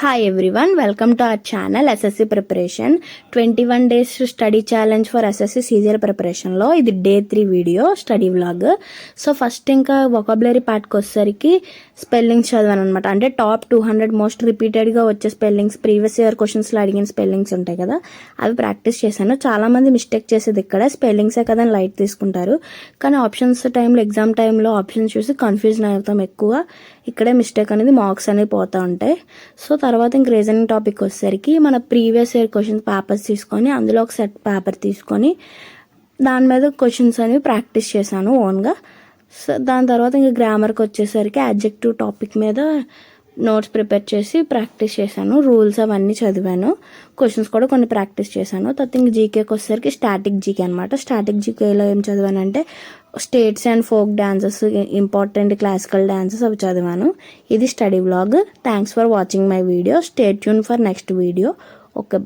Hi everyone, welcome to our channel SSC Preparation 21 days study challenge for SSC CGL preparation లో ఇది day 3 video study vlog. So first ఇంకా vocabulary పార్ట్కి వచ్చేసరికి spellings చదివాను అనమాట. అంటే టాప్ 200 మోస్ట్ రిపీటెడ్గా వచ్చే స్పెల్లింగ్స్, ప్రీవియస్ ఇయర్ క్వశ్చన్స్లో అడిగిన స్పెల్లింగ్స్ ఉంటాయి కదా, అవి ప్రాక్టీస్ చేశాను. చాలామంది మిస్టేక్ చేసేది ఇక్కడ స్పెల్లింగ్సే కదా అని లైట్ తీసుకుంటారు, కానీ ఆప్షన్స్ టైంలో, ఎగ్జామ్ టైంలో ఆప్షన్స్ చూసి కన్ఫ్యూజన్ అవుతాం ఎక్కువ. ఇక్కడే మిస్టేక్ అనేది మార్క్స్ అనేవి పోతూ ఉంటాయి. సో తర్వాత ఇంక రీజనింగ్ టాపిక్ వచ్చేసరికి మన ప్రీవియస్ ఇయర్ క్వశ్చన్స్ పేపర్స్ తీసుకొని అందులో ఒక సెట్ పేపర్ తీసుకొని దాని మీద క్వశ్చన్స్ అనేవి ప్రాక్టీస్ చేశాను ఓన్గా. సో దాని తర్వాత ఇంకా గ్రామర్కి వచ్చేసరికి అడ్జెక్టివ్ టాపిక్ మీద నోట్స్ ప్రిపేర్ చేసి ప్రాక్టీస్ చేశాను. రూల్స్ అవన్నీ చదివాను, క్వశ్చన్స్ కూడా కొన్ని ప్రాక్టీస్ చేశాను. తర్వాత ఇంక జీకేకి వచ్చేసరికి స్టాటిక్ జీకే అనమాట. స్టాటిక్ జీకేలో ఏం చదివానంటే states and folk dances, important classical dances అవి చదివాను. ఇది study vlog. Thanks for watching my video. Stay tune for next video. Okay.